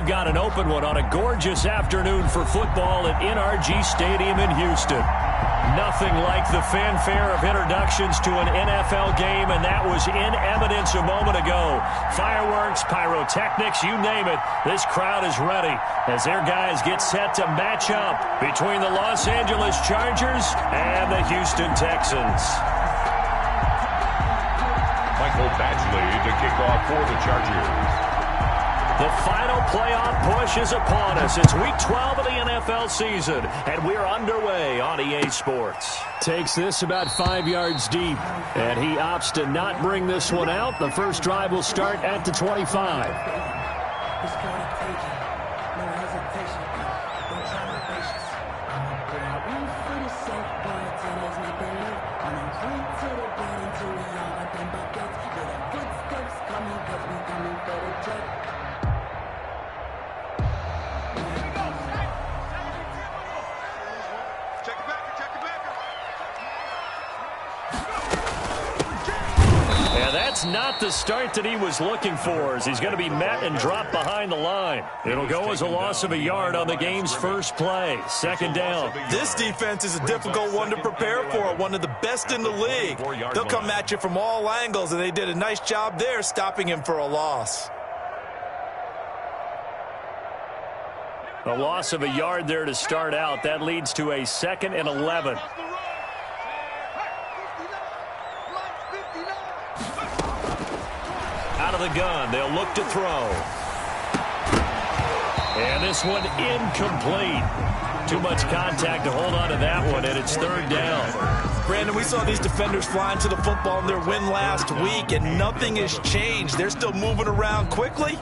we've got an open one on a gorgeous afternoon for football at NRG Stadium in Houston. Nothing like the fanfare of introductions to an NFL game, and that was in evidence a moment ago. Fireworks, pyrotechnics, you name it. This crowd is ready as their guys get set to match up between the Los Angeles Chargers and the Houston Texans. Michael Badgley to kick off for the Chargers. The final playoff push is upon us. It's week 12 of the NFL season, and we're underway on EA Sports. Takes this about 5 yards deep, and he opts to not bring this one out. The first drive will start at the 25. Not the start that he was looking for, as he's going to be met and dropped behind the line. It'll go as a loss of a yard on the game's first play. Second down. This defense is a difficult one to prepare for, one of the best in the league. They'll come at you from all angles, and they did a nice job there stopping him for a loss. A loss of a yard there to start out. That leads to a 2nd and 11. Out of the gun, they'll look to throw. And this one incomplete. Too much contact to hold on to that one, and it's third down. Brandon, we saw these defenders flying to the football in their win last week, and nothing has changed. They're still moving around quickly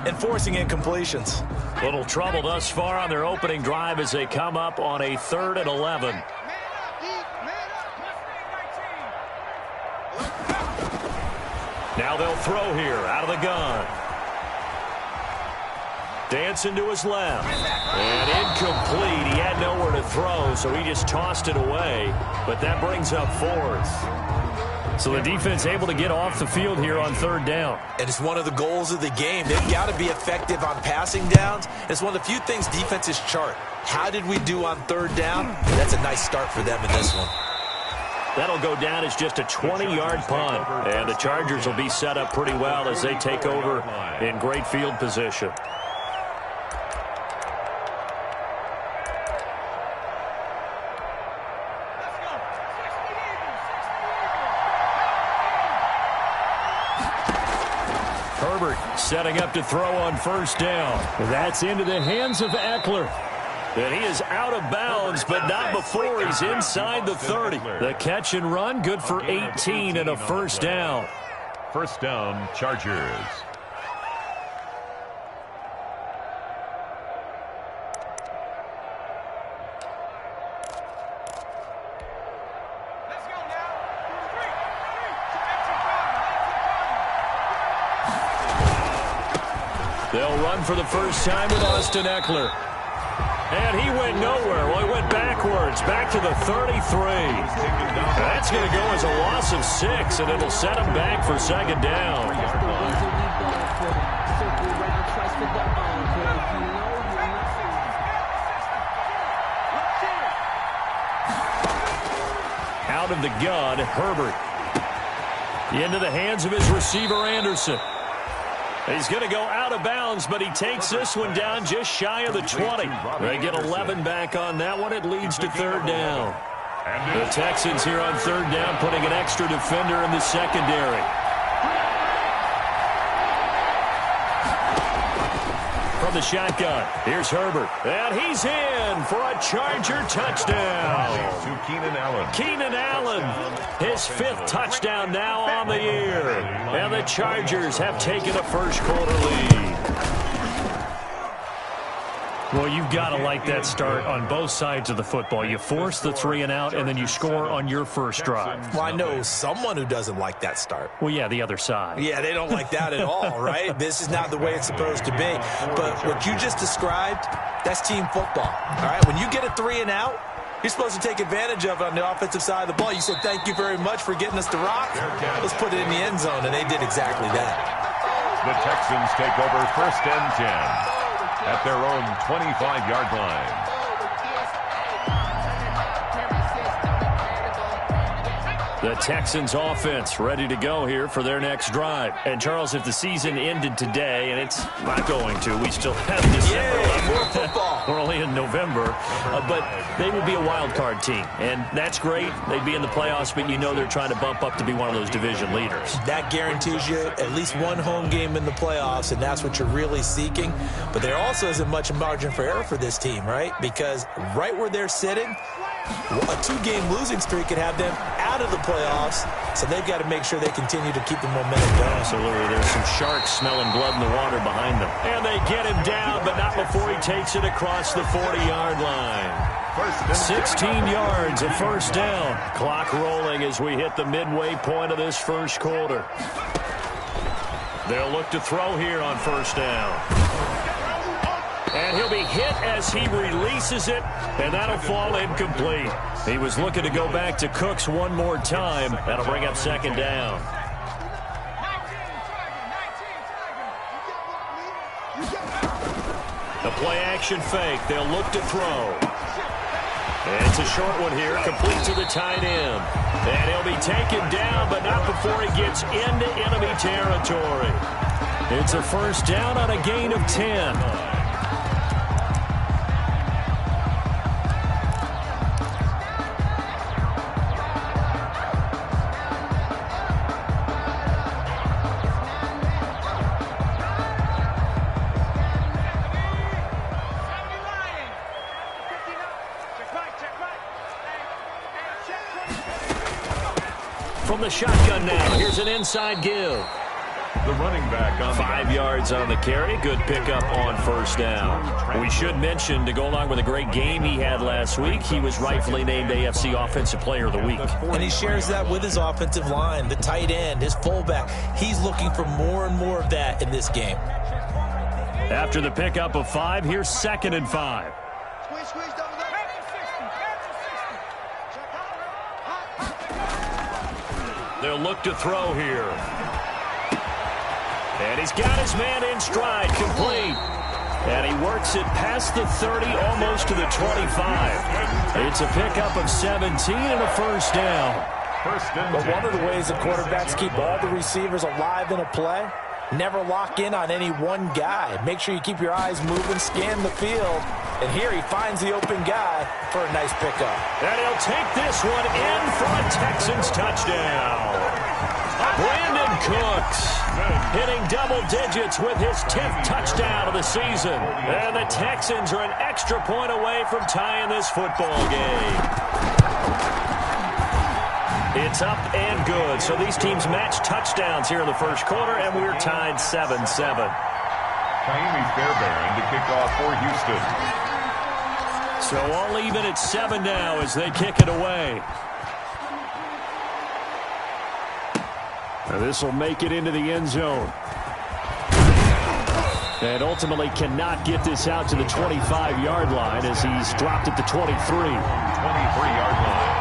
and forcing incompletions. Little trouble thus far on their opening drive as they come up on a 3rd and 11. Now they'll throw here out of the gun. Dancing to his left. And incomplete. He had nowhere to throw, so he just tossed it away. But that brings up 4th. So the defense able to get off the field here on 3rd down. And it's one of the goals of the game. They've got to be effective on passing downs. It's one of the few things defenses chart. How did we do on 3rd down? That's a nice start for them in this one. That'll go down as just a 20-yard punt. And the Chargers will be set up pretty well as they take over in great field position. Herbert setting up to throw on 1st down. That's into the hands of Eckler. And he is out of bounds, but not before he's inside the 30. The catch and run, good for 18 and a 1st down. 1st down, Chargers. They'll run for the first time with Austin Eckler. And he went nowhere. Well, he went backwards, back to the 33. That's going to go as a loss of 6, and it'll set him back for 2nd down. Out of the gun, Herbert. Into the hands of his receiver, Anderson. He's going to go out of bounds, but he takes this one down just shy of the 20. They get 11 back on that one. It leads to 3rd down. The Texans here on 3rd down putting an extra defender in the secondary. From the shotgun, here's Herbert. And he's in for a Charger touchdown. To Keenan Allen. Keenan Allen, his 5th touchdown now on the year. And the Chargers have taken a first-quarter lead. Well, you've got to like that start on both sides of the football. You force the 3 and out, and then you score on your first drive. Well, I know someone who doesn't like that start. Well, yeah, the other side. Yeah, they don't like that at all, right? This is not the way it's supposed to be. But what you just described, that's team football, all right? When you get a 3 and out, you're supposed to take advantage of it on the offensive side of the ball. You said, thank you very much for getting us to rock. Let's put it in the end zone, and they did exactly that. The Texans take over 1st and 10. at their own 25-yard line. The Texans offense ready to go here for their next drive. And, Charles, if the season ended today, and it's not going to, we still have December left. We're only in November. But they would be a wild card team. And that's great. They'd be in the playoffs, but you know they're trying to bump up to be one of those division leaders. That guarantees you at least one home game in the playoffs, and that's what you're really seeking. But there also isn't much margin for error for this team, right? Because right where they're sitting, a two-game losing streak could have them out of the playoffs, so they've got to make sure they continue to keep the momentum going. Absolutely. There's some sharks smelling blood in the water behind them. And they get him down, but not before he takes it across the 40-yard line. 16 yards, a first down. Clock rolling as we hit the midway point of this first quarter. They'll look to throw here on first down. And he'll be hit as he releases it, and that'll fall incomplete. He was looking to go back to Cooks one more time. That'll bring up second down. The play-action fake. They'll look to throw. And it's a short one here, complete to the tight end. And he'll be taken down, but not before he gets into enemy territory. It's a first down on a gain of 10. From the shotgun now, here's an inside give. The running back on 5 yards on the carry. Good pickup on first down. We should mention, to go along with a great game he had last week, he was rightfully named AFC Offensive Player of the Week. And he shares that with his offensive line, the tight end, his fullback. He's looking for more and more of that in this game. After the pickup of 5, here's 2nd and 5. They'll look to throw here. And he's got his man in stride, complete. And he works it past the 30, almost to the 25. It's a pickup of 17 and a first down. But one of the ways the quarterbacks keep all the receivers alive in a play, never lock in on any one guy. Make sure you keep your eyes moving, scan the field. And here he finds the open guy for a nice pickup. And he'll take this one in for a Texans touchdown. Brandon Cooks hitting double digits with his 10th touchdown of the season. And the Texans are an extra point away from tying this football game. It's up and good. So these teams match touchdowns here in the first quarter, and we're tied 7-7. Kaimi Fairbairn to kick off for Houston. So all even at 7 now as they kick it away. Now this will make it into the end zone. And ultimately cannot get this out to the 25-yard line as he's dropped at the 23. 23-yard line.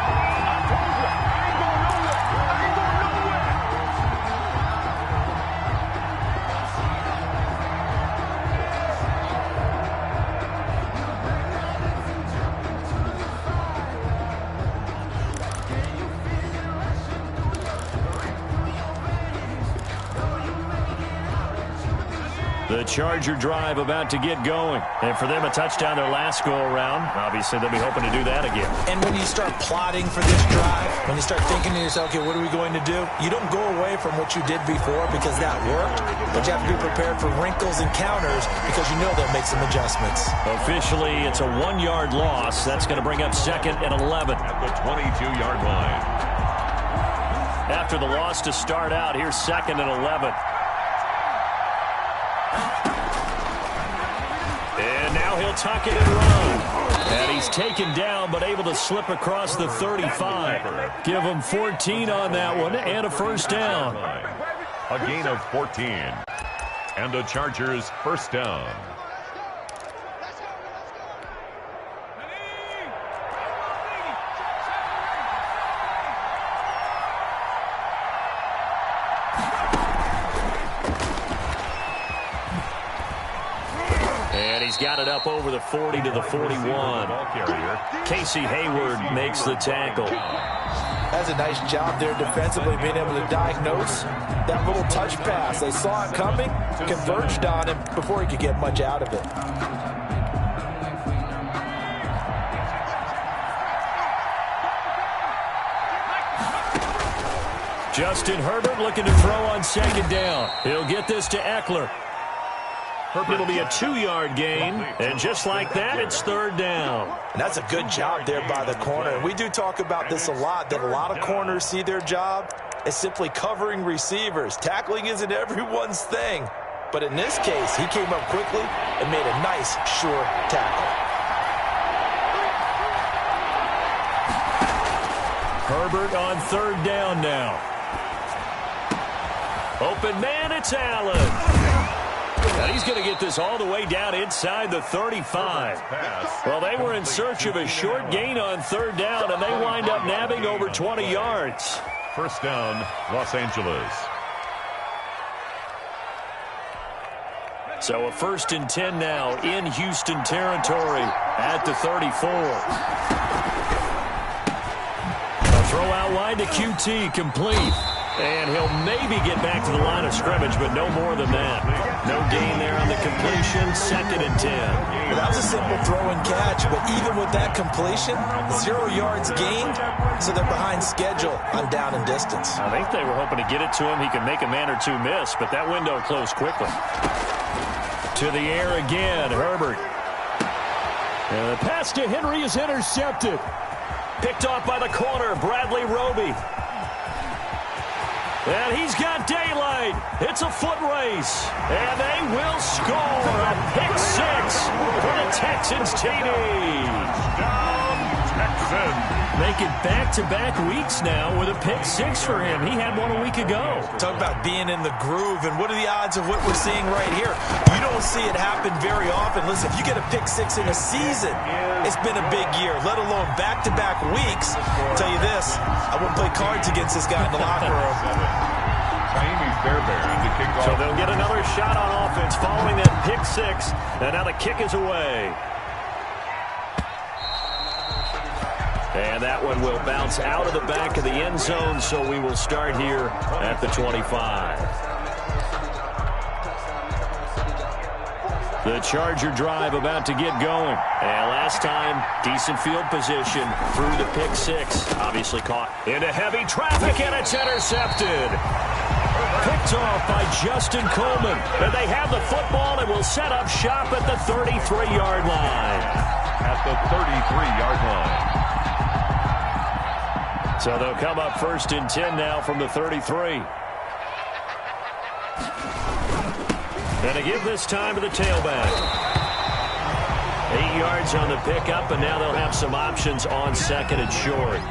The Charger drive about to get going. And for them, a touchdown their last go-around. Obviously, they'll be hoping to do that again. And when you start plotting for this drive, when you start thinking to yourself, okay, what are we going to do? You don't go away from what you did before because that worked. But you have to be prepared for wrinkles and counters because you know they'll make some adjustments. Officially, it's a 1-yard loss. That's going to bring up 2nd and 11. At the 22-yard line. After the loss to start out, here's 2nd and 11. And now he'll tuck it and run. And he's taken down but able to slip across the 35. Give him 14 on that one and a first down. A gain of 14. And the Chargers first down. he's got it up over the 40 to the 41. Casey Hayward makes the tackle. That's a nice job there defensively, being able to diagnose that little touch pass. They saw it coming, converged on him before he could get much out of it. Justin Herbert looking to throw on second down. He'll get this to Eckler. It'll be a 2-yard gain, and just like that, it's third down. And that's a good job there by the corner. And we do talk about this a lot, that a lot of corners see their job as simply covering receivers. Tackling isn't everyone's thing. But in this case, he came up quickly and made a nice, sure tackle. Herbert on third down now. Open man, it's Allen. And he's going to get this all the way down inside the 35. Well, they were in search of a short gain on third down, and they wind up nabbing over 20 yards. First down, Los Angeles. So a 1st and 10 now in Houston territory at the 34. A throw out wide to QT, complete. And he'll maybe get back to the line of scrimmage, but no more than that. No gain there on the completion, 2nd and 10. Well, that was a simple throw and catch, but even with that completion, 0 yards gained, so they're behind schedule on down and distance. I think they were hoping to get it to him. He could make a man or two miss, but that window closed quickly. To the air again, Herbert. And the pass to Henry is intercepted. Picked off by the corner, Bradley Roby. And he's got daylight. It's a foot race. And they will score a pick 6 for the Texans TD. Make it back-to-back weeks now with a pick 6 for him. He had one a week ago. Talk about being in the groove, and what are the odds of what we're seeing right here? You don't see it happen very often. Listen, if you get a pick 6 in a season, it's been a big year, let alone back-to-back weeks. I'll tell you this, I wouldn't play cards against this guy in the locker room. So they'll get another shot on offense following that pick 6, and now the kick is away. And that one will bounce out of the back of the end zone, so we will start here at the 25. The Charger drive about to get going. And last time, decent field position through the pick 6. Obviously caught into heavy traffic, and it's intercepted. Picked off by Justin Coleman. And they have the football and will set up shop at the 33-yard line. At the 33-yard line. So they'll come up 1st and 10 now from the 33. And to give this time to the tailback. 8 yards on the pickup, and now they'll have some options on 2nd and short.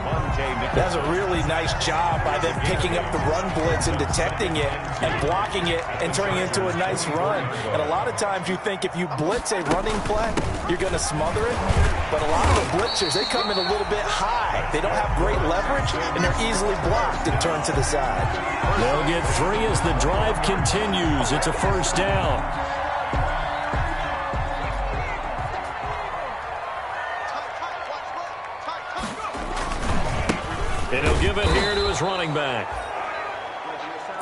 That's a really nice job by them picking up the run blitz and detecting it and blocking it and turning it into a nice run. And a lot of times you think if you blitz a running play, you're going to smother it. But a lot of the blitzers, they come in a little bit high. They don't have great leverage, and they're easily blocked and turned to the side. They'll get 3 as the drive continues. It's a 1st down. And he'll give it here to his running back.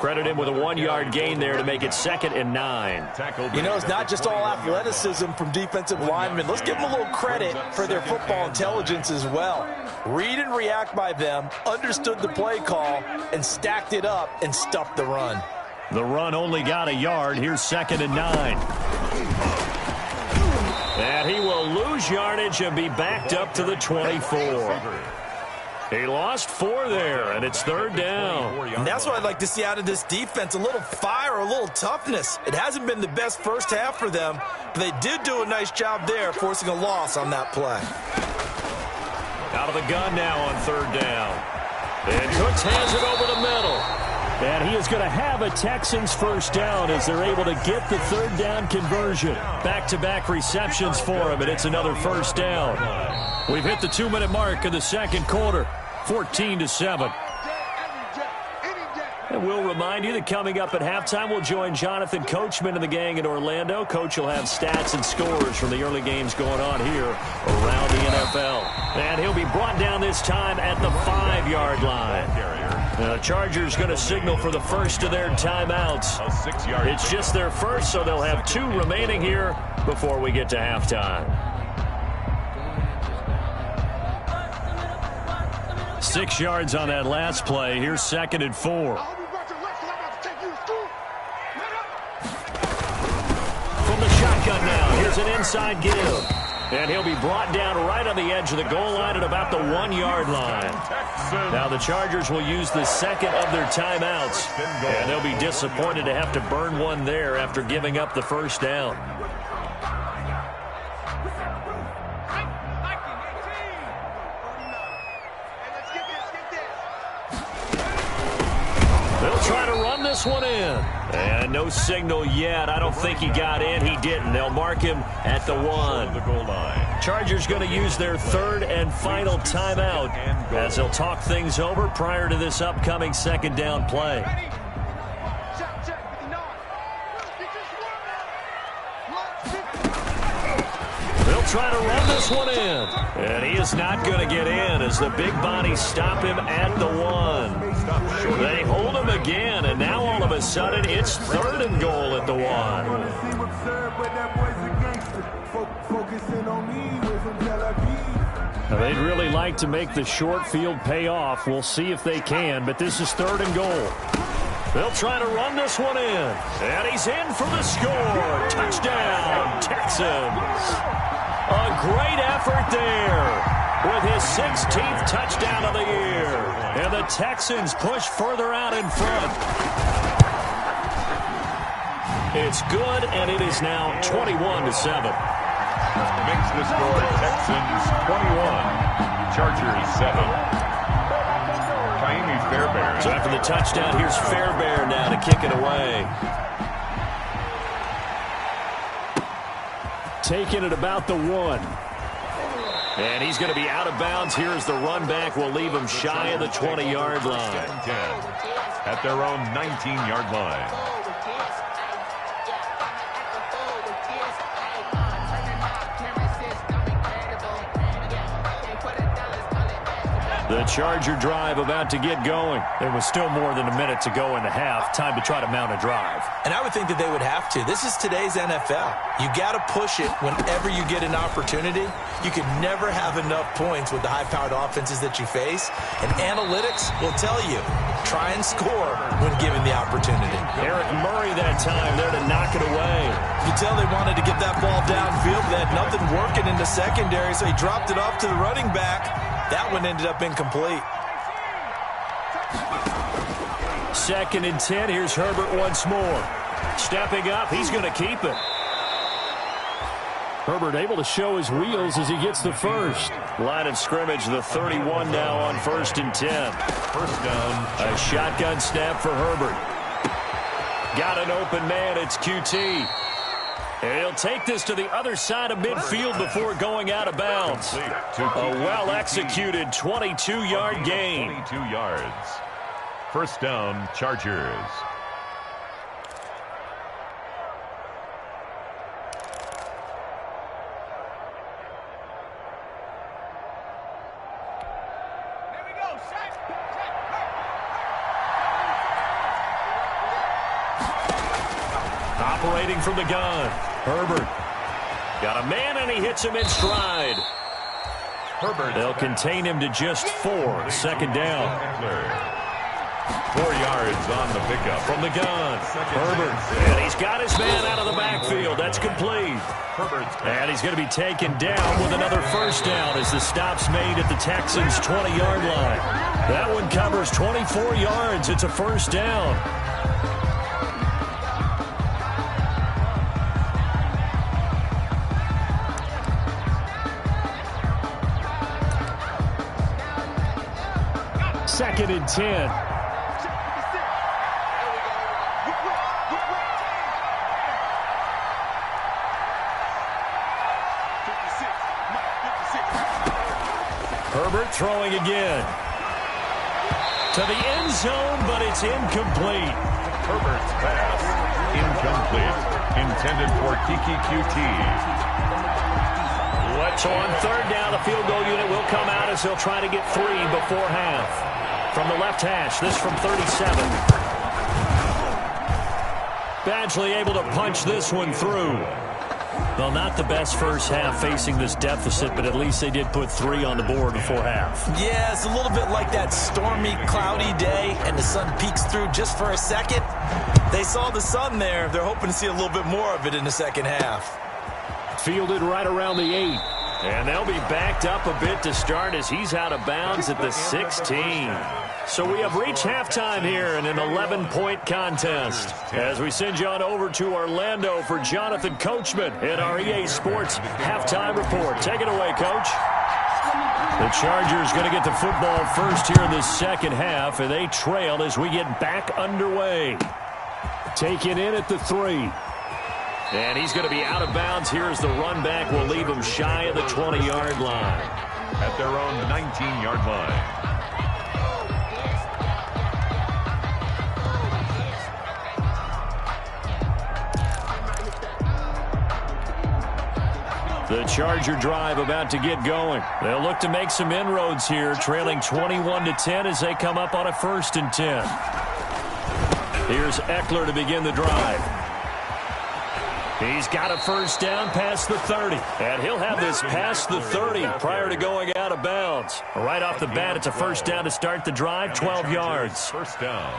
Credit him with a 1-yard gain there to make it 2nd and 9. You know, it's not just all athleticism from defensive linemen. Let's give them a little credit for their football intelligence as well. Read and react by them, understood the play call, and stacked it up and stuffed the run. The run only got a yard. Here's 2nd and 9. And he will lose yardage and be backed up to the 24. He lost 4 there, and it's 3rd down. And that's what I'd like to see out of this defense, a little fire, a little toughness. It hasn't been the best first half for them, but they did do a nice job there, forcing a loss on that play. Out of the gun now on 3rd down. And Cooks hands it over the middle. And he is going to have a Texans first down as they're able to get the 3rd down conversion. Back-to-back receptions for him, and it's another 1st down. We've hit the 2-minute mark in the 2nd quarter, 14-7. And we'll remind you that coming up at halftime, we'll join Jonathan Coachman and the gang in Orlando. Coach will have stats and scores from the early games going on here around the NFL. And he'll be brought down this time at the 5-yard line. The Chargers going to signal for the first of their timeouts. It's just their first, so they'll have 2 remaining here before we get to halftime. 6 yards on that last play. Here's 2nd and 4. From the shotgun now, here's an inside give. And he'll be brought down right on the edge of the goal line at about the 1-yard line. Now the Chargers will use the second of their timeouts. And they'll be disappointed to have to burn one there after giving up the first down. They'll try to run this one in. And no signal yet. I don't think he got in. He didn't. They'll mark him at the 1. Chargers going to use their 3rd and final timeout as they'll talk things over prior to this upcoming 2nd down play. They'll try to run this one in. And he is not going to get in as the big bodies stop him at the 1. They hold him again, and now all of a sudden it's 3rd and goal at the 1. Now they'd really like to make the short field pay off. We'll see if they can, but this is 3rd and goal. They'll try to run this one in, and he's in for the score. Touchdown, Texans. A great effort there with his 16th touchdown of the year. And the Texans push further out in front. It's good, and it is now 21-7. Makes the score Texans 21, Chargers 7. Ka'imi Fairbairn. So after the touchdown, here's Fairbairn now to kick it away. Taking it about the 1. And he's going to be out of bounds. Here's the run back. We'll leave him shy of the 20-yard line. At their own 19-yard line. The Charger drive about to get going. There was still more than a minute to go in the half. Time to try to mount a drive. And I would think that they would have to. This is today's NFL. You got to push it whenever you get an opportunity. You can never have enough points with the high-powered offenses that you face. And analytics will tell you, try and score when given the opportunity. Eric Murray that time there to knock it away. You can tell they wanted to get that ball downfield, but they had nothing working in the secondary, so he dropped it off to the running back. That one ended up incomplete. 2nd and 10. Here's Herbert once more. Stepping up. He's going to keep it. Herbert able to show his wheels as he gets the first. Line of scrimmage, the 31 now on 1st and 10. First down. A shotgun snap for Herbert. Got an open man. It's QT. And he'll take this to the other side of midfield before going out of bounds. A well-executed 22-yard gain. 22 yards. First down, Chargers. Operating from the gun. Herbert. Got a man, and he hits him in stride. Herbert. They'll contain him to just 4. 2nd down. 4 yards on the pickup. From the gun. Herbert. And he's got his man out of the backfield. That's complete. And he's going to be taken down with another first down as the stop's made at the Texans' 20-yard line. That one covers 24 yards. It's a first down. Second and 10. Herbert throwing again. To the end zone, but it's incomplete. Herbert's pass, incomplete. Intended for Kiki QT. So on third down, the field goal unit will come out as they'll try to get 3 before half. From the left hash, this from 37. Badgley able to punch this one through. Well, not the best first half facing this deficit, but at least they did put 3 on the board before half. Yeah, it's a little bit like that stormy, cloudy day, and the sun peeks through just for a second. They saw the sun there. They're hoping to see a little bit more of it in the second half. Fielded right around the 8. And they'll be backed up a bit to start as he's out of bounds at the 16. So we have reached halftime here in an 11-point contest. As we send you on over to Orlando for Jonathan Coachman in our EA Sports Halftime Report. Take it away, Coach. The Chargers going to get the football first here in the second half, and they trail as we get back underway. Taken in at the 3. And he's going to be out of bounds here as the run back will leave him shy of the 20-yard line. At their own 19-yard line. The Charger drive about to get going. They'll look to make some inroads here, trailing 21-10 as they come up on a 1st and 10. Here's Eckler to begin the drive. He's got a first down past the 30. And he'll have this past the 30 prior to going out of bounds. Right off the bat, it's a first down to start the drive, 12 yards. First down.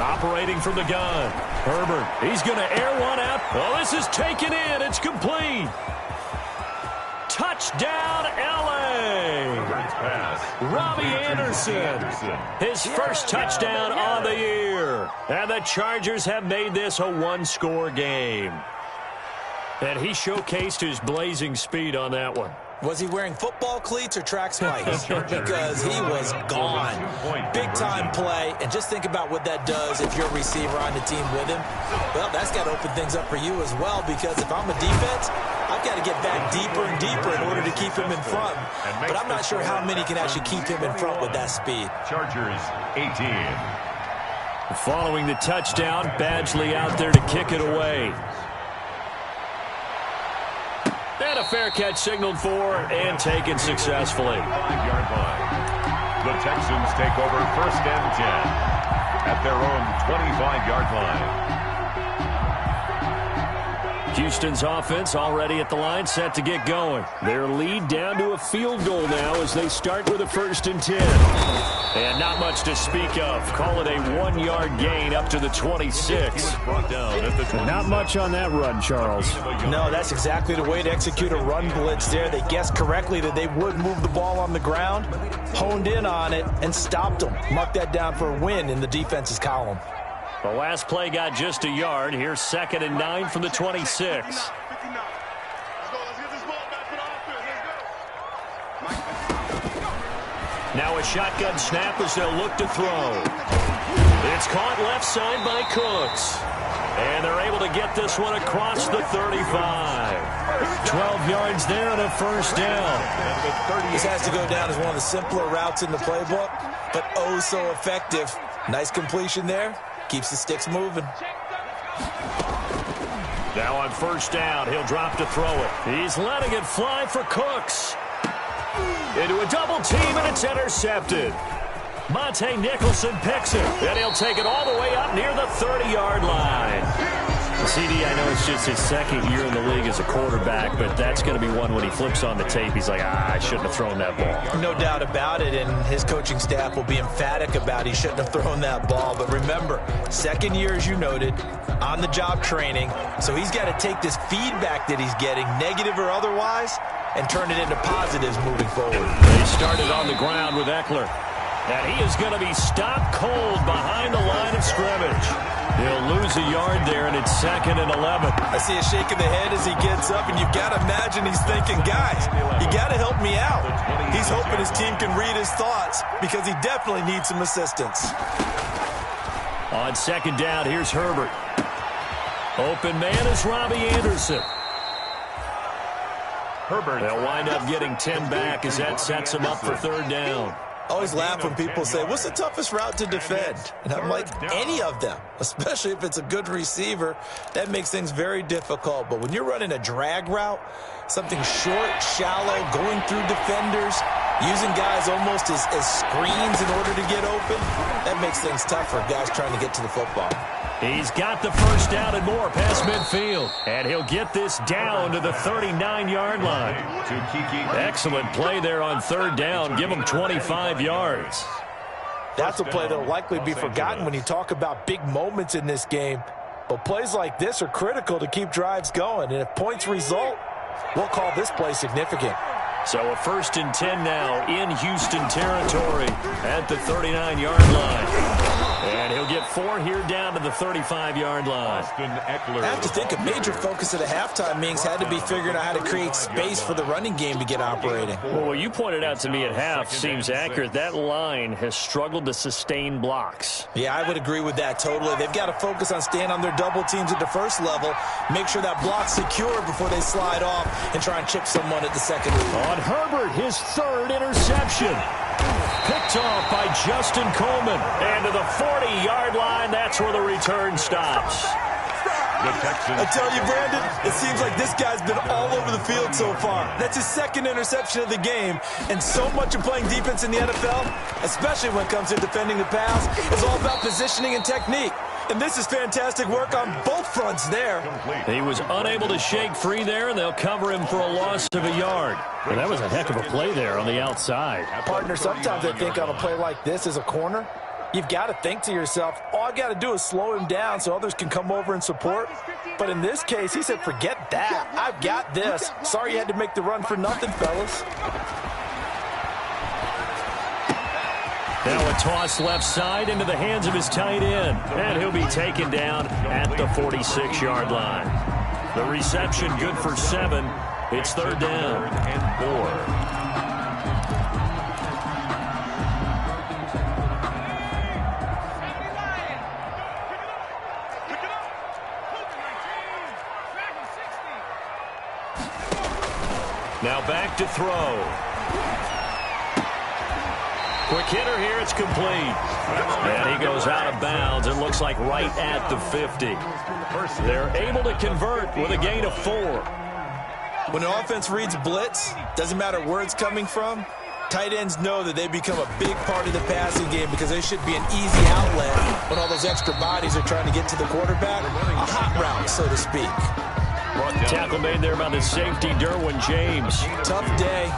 Operating from the gun. Herbert, he's going to air one out. Well, this is taken in. It's complete. Touchdown, L.A. Robbie Anderson. His first touchdown on the year. And the Chargers have made this a one-score game. And he showcased his blazing speed on that one. Was he wearing football cleats or track spikes? Because he was gone. Big-time play, and just think about what that does if you're a receiver on the team with him. Well, that's got to open things up for you as well, because if I'm a defense, I've got to get back deeper and deeper in order to keep him in front. But I'm not sure how many can actually keep him in front with that speed. Chargers 18. Following the touchdown, Badgley out there to kick it away. And a fair catch signaled for and taken successfully. 5-yard line. The Texans take over 1st and 10 at their own 25-yard line. Houston's offense already at the line, set to get going. Their lead down to a field goal now as they start with a 1st and 10. And not much to speak of. Call it a 1-yard gain up to the 26. Not much on that run, Charles. No, that's exactly the way to execute a run blitz there. They guessed correctly that they would move the ball on the ground, honed in on it, and stopped them. Mark that down for a win in the defense's column. The last play got just a yard. Here's 2nd and 9 from the 26. Now a shotgun snap as they'll look to throw. It's caught left side by Cooks. And they're able to get this one across the 35. 12 yards there and a first down. This has to go down as one of the simpler routes in the playbook, but oh so effective. Nice completion there. Keeps the sticks moving. Now on first down, he'll drop to throw it. He's letting it fly for Cooks. Into a double team, and it's intercepted. Monte Nicholson picks it, and he'll take it all the way up near the 30-yard line. CD, I know it's just his 2nd year in the league as a quarterback, but that's going to be one when he flips on the tape. He's like, I shouldn't have thrown that ball. No doubt about it, and his coaching staff will be emphatic about he shouldn't have thrown that ball. But remember, 2nd year, as you noted, on-the-job training, so he's got to take this feedback that he's getting, negative or otherwise, and turn it into positives moving forward. They started on the ground with Eckler. And he is going to be stopped cold behind the line of scrimmage. He'll lose a yard there, and it's 2nd and 11. I see a shake of the head as he gets up, and you've got to imagine he's thinking, guys, you got to help me out. He's hoping his team can read his thoughts because he definitely needs some assistance. On 2nd down, here's Herbert. Open man is Robbie Anderson. Herbert. They'll wind up getting 10 back as that sets them up for 3rd down. I always laugh when people say, what's the toughest route to defend? And I'm like, any of them, especially if it's a good receiver. That makes things very difficult. But when you're running a drag route, something short, shallow, going through defenders, using guys almost as screens in order to get open, that makes things tough for guys trying to get to the football. He's got the 1st down and more past midfield. And he'll get this down to the 39-yard line. Excellent play there on 3rd down. Give him 25 yards. That's a play that will likely be forgotten when you talk about big moments in this game. But plays like this are critical to keep drives going. And if points result, we'll call this play significant. So a 1st and 10 now in Houston territory at the 39-yard line. And he'll get 4 here down to the 35-yard line. I have to think a major focus of the halftime meetings had to be figuring out how to create space for the running game to get operating. Well, what you pointed out to me at half seems accurate. That line has struggled to sustain blocks. Yeah, I would agree with that totally. They've got to focus on staying on their double teams at the first level, make sure that block's secure before they slide off and try and chip someone at the second. On Herbert, his 3rd interception. Picked off by Justin Coleman. And to the 40-yard line, that's where the return stops. I tell you, Brandon, it seems like this guy's been all over the field so far. That's his 2nd interception of the game. And so much of playing defense in the NFL, especially when it comes to defending the pass, is all about positioning and technique. And this is fantastic work on both fronts there. He was unable to shake free there, and they'll cover him for a loss of a yard. Well, that was a heck of a play there on the outside. Partner, sometimes I think on a play like this as a corner, you've got to think to yourself, all I got to do is slow him down so others can come over and support. But in this case, he said, forget that. I've got this. Sorry you had to make the run for nothing, fellas. Now a toss left side into the hands of his tight end. And he'll be taken down at the 46-yard line. The reception good for 7. It's 3rd down and 4. Now back to throw. Quick hitter here, it's complete. And he goes out of bounds. It looks like right at the 50. They're able to convert with a gain of 4. When the offense reads blitz, doesn't matter where it's coming from, tight ends know that they become a big part of the passing game because they should be an easy outlet when all those extra bodies are trying to get to the quarterback. A hot route, so to speak. Tackle made there by the safety, Derwin James. Tough day,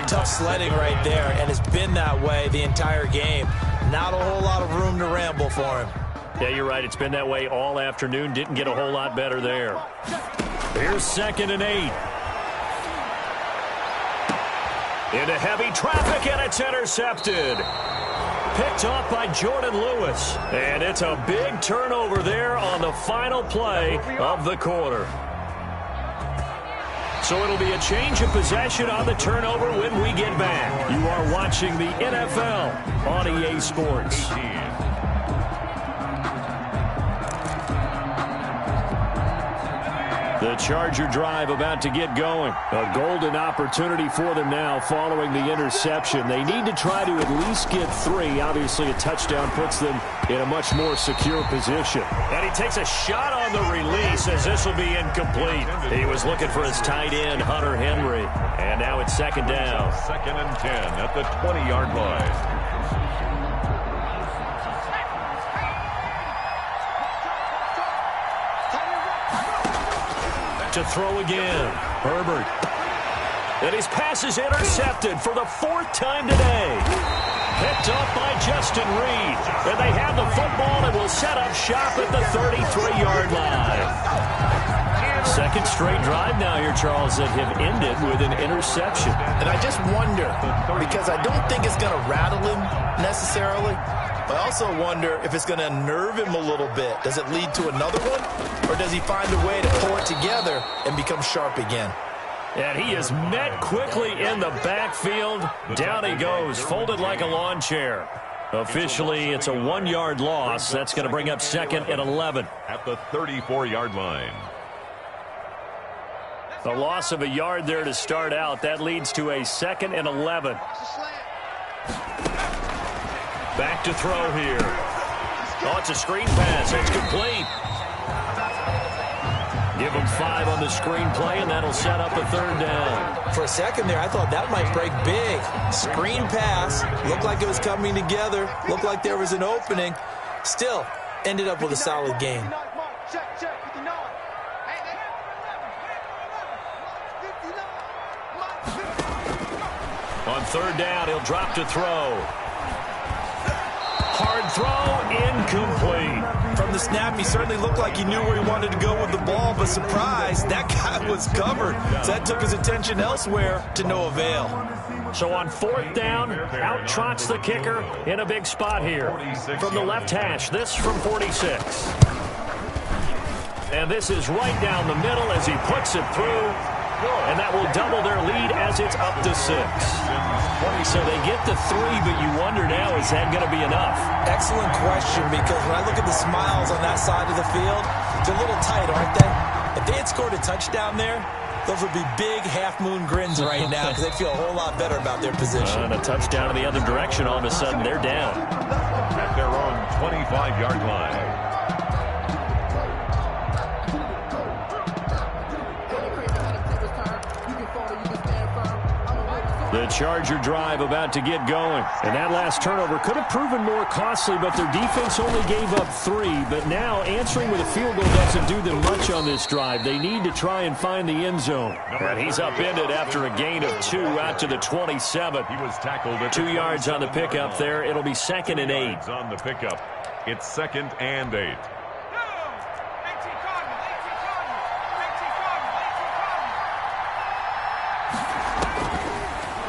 tough sledding right there, and it's been that way the entire game. Not a whole lot of room to ramble for him. Yeah, you're right. It's been that way all afternoon. Didn't get a whole lot better there. Here's 2nd and 8. Into heavy traffic, and it's intercepted. Picked off by Jordan Lewis. And it's a big turnover there on the final play of the quarter. So it'll be a change of possession on the turnover when we get back. You are watching the NFL on EA Sports. The Charger drive about to get going. A golden opportunity for them now following the interception. They need to try to at least get 3. Obviously, a touchdown puts them in a much more secure position. And he takes a shot on the release as this will be incomplete. He was looking for his tight end, Hunter Henry. And now it's 2nd down. 2nd and 10 at the 20-yard line. To throw again. Herbert. And his pass is intercepted for the 4th time today. Picked off by Justin Reed. And they have the football and will set up shop at the 33-yard line. Second straight drive now here, Charles, that have ended with an interception. And I just wonder, because I don't think it's going to rattle him necessarily, but I also wonder if it's going to unnerve him a little bit. Does it lead to another one, or does he find a way to pull it together and become sharp again? And he is met quickly in the backfield. Down he goes, folded like a lawn chair. Officially, it's a 1-yard loss. That's going to bring up 2nd and 11. At the 34-yard line. The loss of a yard there to start out. That leads to a 2nd and 11. Back to throw here. Oh, it's a screen pass. It's complete. Give him 5 on the screen play, and that'll set up a 3rd down. For a second there, I thought that might break big. Screen pass. Looked like it was coming together. Looked like there was an opening. Still, ended up with a solid game. On 3rd down, he'll drop to throw. Hard throw, incomplete. From the snap, he certainly looked like he knew where he wanted to go with the ball, but surprise, that guy was covered. So that took his attention elsewhere to no avail. So on 4th down, out trots the kicker in a big spot here. From the left hash, this from 46. And this is right down the middle as he puts it through. And that will double their lead as it's up to 6. So they get the 3, but you wonder now, is that going to be enough? Excellent question, because when I look at the smiles on that side of the field, they're a little tight, aren't they? If they had scored a touchdown there, those would be big half-moon grins right now because they'd feel a whole lot better about their position. And a touchdown in the other direction, all of a sudden they're down. At their own 25-yard line. The Charger drive about to get going. And that last turnover could have proven more costly, but their defense only gave up 3. But now answering with a field goal doesn't do them much on this drive. They need to try and find the end zone. And he's upended after a gain of 2 out to the 27. He was tackled at 2 yards on the pickup there. It'll be 2nd and 8. On the pickup, it's 2nd and 8.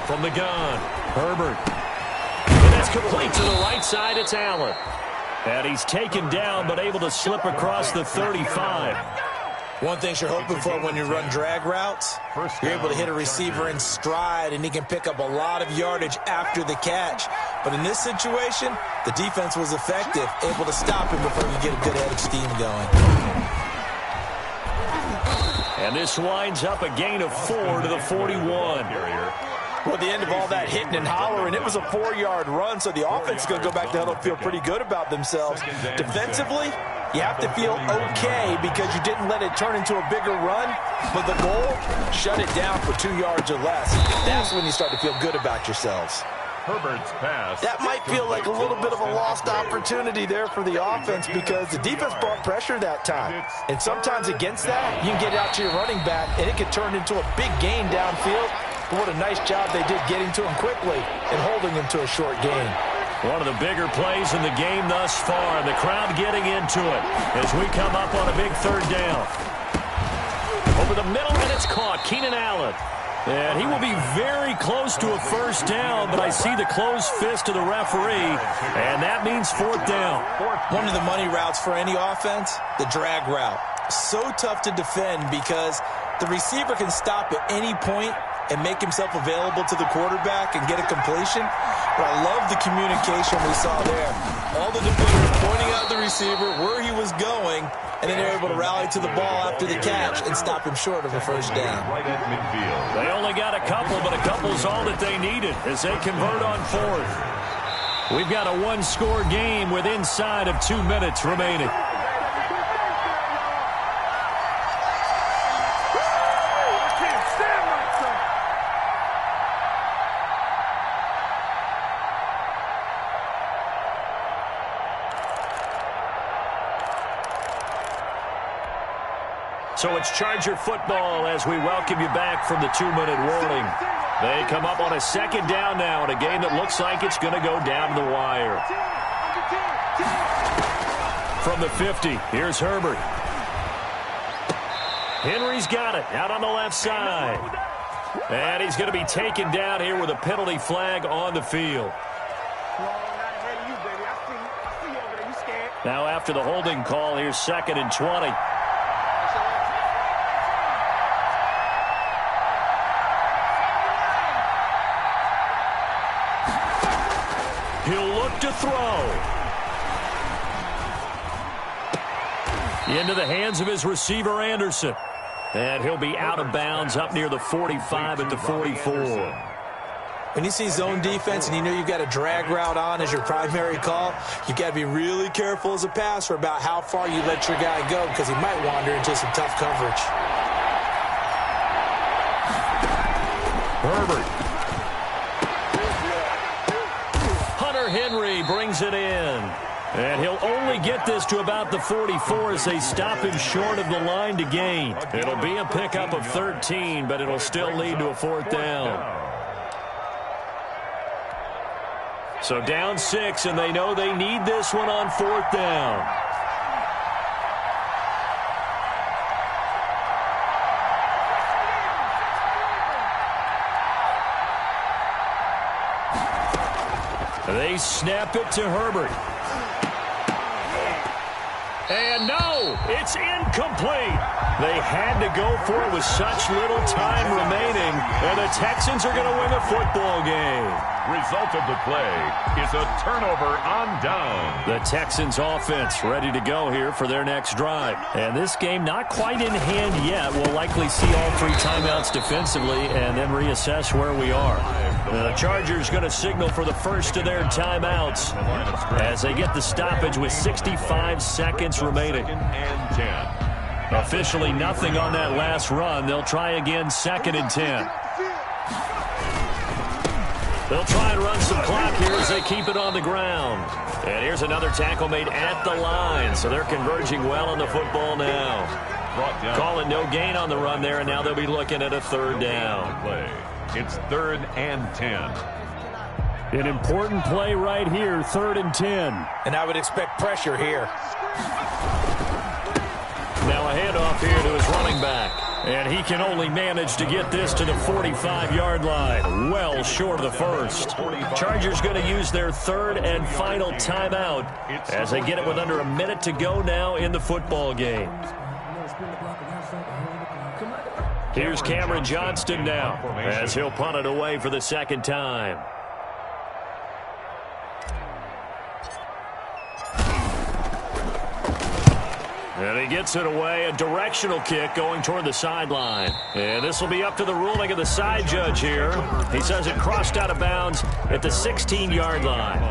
From the gun, Herbert. And that's complete to the right side. It's Allen. And he's taken down, but able to slip across the 35. One thing you're hoping for when you run drag routes, you're able to hit a receiver in stride, and he can pick up a lot of yardage after the catch. But in this situation, the defense was effective, able to stop him before you get a good head of steam going. And this winds up a gain of 4 to the 41. Well, at the end of all that hitting and hollering, it was a 4-yard run, so the offense is going to go back to huddle and feel pretty good about themselves. Defensively, you have to feel okay because you didn't let it turn into a bigger run, but the goal, shut it down for 2 yards or less. That's when you start to feel good about yourselves. Herbert's pass. That might feel like a little bit of a lost opportunity there for the offense because the defense brought pressure that time. And sometimes against that, you can get out to your running back, and it could turn into a big gain downfield. But what a nice job they did getting to him quickly and holding him to a short gain. One of the bigger plays in the game thus far. The crowd getting into it as we come up on a big 3rd down. Over the middle, and it's caught. Keenan Allen. And he will be very close to a 1st down, but I see the closed fist of the referee, and that means 4th down. One of the money routes for any offense, the drag route. So tough to defend because the receiver can stop at any point and make himself available to the quarterback and get a completion. But I love the communication we saw there. All the defenders pointing out the receiver, where he was going, and then they're able to rally to the ball after the catch and stop him short of a 1st down. Right at midfield. They only got a couple, but a couple's all that they needed as they convert on 4th. We've got a 1-score game with inside of 2 minutes remaining. So it's Charger football as we welcome you back from the 2-minute warning. They come up on a 2nd down now in a game that looks like it's going to go down to the wire. From the 50, here's Herbert. Henry's got it out on the left side. And he's going to be taken down here with a penalty flag on the field. Now after the holding call, here's 2nd and 20. He'll look to throw. Into the hands of his receiver, Anderson. And he'll be out of bounds up near the 45 at the 44. When you see zone defense and you know you've got a drag route on as your primary call, you've got to be really careful as a passer about how far you let your guy go because he might wander into some tough coverage. Herbert. Hunter Henry brings it in. And he'll only get this to about the 44 as they stop him short of the line to gain. It'll be a pickup of 13, but it'll still lead to a 4th down. So down 6, and they know they need this one on 4th down. They snap it to Herbert. And no, it's incomplete. They had to go for it with such little time remaining, and the Texans are going to win the football game. Result of the play is a turnover on down. The Texans offense ready to go here for their next drive. And this game not quite in hand yet. We'll likely see all 3 timeouts defensively and then reassess where we are. The Chargers going to signal for the first of their timeouts as they get the stoppage with 65 seconds remaining. 2nd and 10. Officially nothing on that last run. They'll try again 2nd and 10. They'll try and run some clock here as they keep it on the ground. And here's another tackle made at the line, so they're converging well on the football now. Calling no gain on the run there, and now they'll be looking at a 3rd down. It's 3rd and 10. An important play right here, 3rd and 10. And I would expect pressure here. Now a handoff here to his running back. And he can only manage to get this to the 45-yard line. Well short of the 1st. Chargers going to use their 3rd and final timeout as they get it with under a minute to go now in the football game. Here's Cameron Johnston now as he'll punt it away for the 2nd time. And he gets it away, a directional kick going toward the sideline. And this will be up to the ruling of the side judge here. He says it crossed out of bounds at the 16-yard line.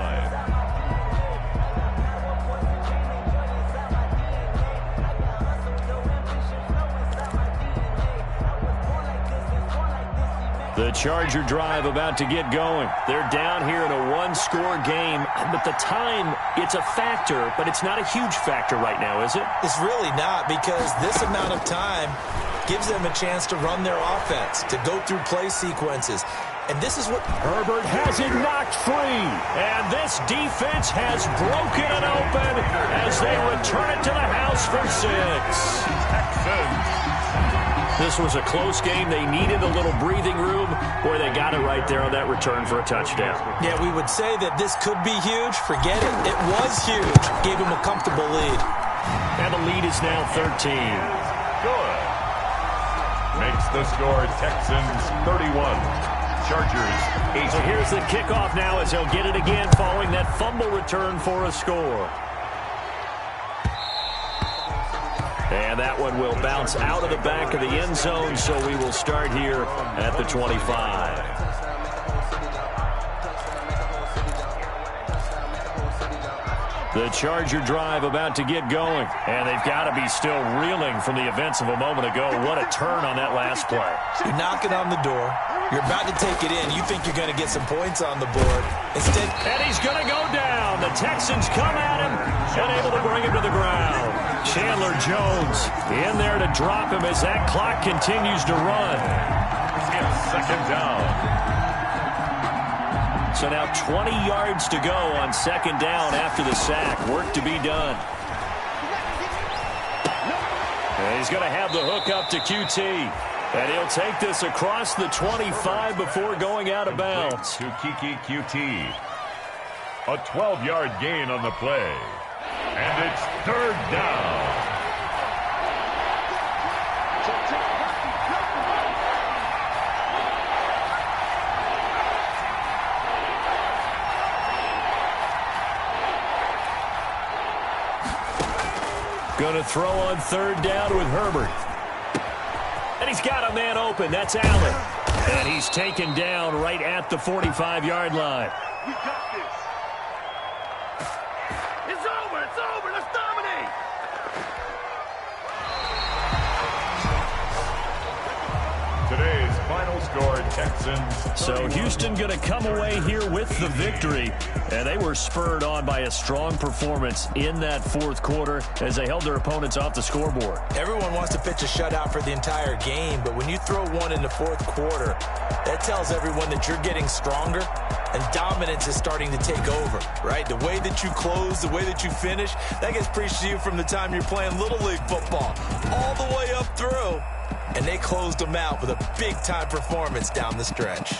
The Charger drive about to get going. They're down here in a 1-score game, but the time, it's a factor, but it's not a huge factor right now, is it? It's really not, because this amount of time gives them a chance to run their offense, to go through play sequences. And this is what Herbert has it knocked free. And this defense has broken it open as they return it to the house for 6. Texans. This was a close game. They needed a little breathing room. Boy, they got it right there on that return for a touchdown. Yeah, we would say that this could be huge. Forget it. It was huge. Gave him a comfortable lead. And the lead is now 13. Good. Makes the score Texans 31. Chargers 8. So here's the kickoff now as they'll get it again following that fumble return for a score. And that one will bounce out of the back of the end zone, so we will start here at the 25. The Charger drive about to get going, and they've got to be still reeling from the events of a moment ago. What a turn on that last play. You're knocking on the door. You're about to take it in. You think you're going to get some points on the board. Instead, and he's going to go down. The Texans come at him and able to bring him to the ground. Chandler Jones in there to drop him as that clock continues to run. It's 2nd down. So now 20 yards to go on 2nd down after the sack. Work to be done. And he's going to have the hook up to QT. And he'll take this across the 25 before going out of bounds. To Keke QT. A 12-yard gain on the play. And it's third down. Going to throw on third down with Herbert. And he's got a man open. That's Allen. And he's taken down right at the 45-yard line. We got this. It's over. It's over. Let's dominate. Today's final score, Texans. So Houston going to come away here with the victory. And they were spurred on by a strong performance in that fourth quarter as they held their opponents off the scoreboard. Everyone wants to pitch a shutout for the entire game, but when you throw one in the fourth quarter, that tells everyone that you're getting stronger and dominance is starting to take over, right? The way that you close, the way that you finish, that gets preached to you from the time you're playing Little League football all the way up through. And they closed them out with a big-time performance down the stretch.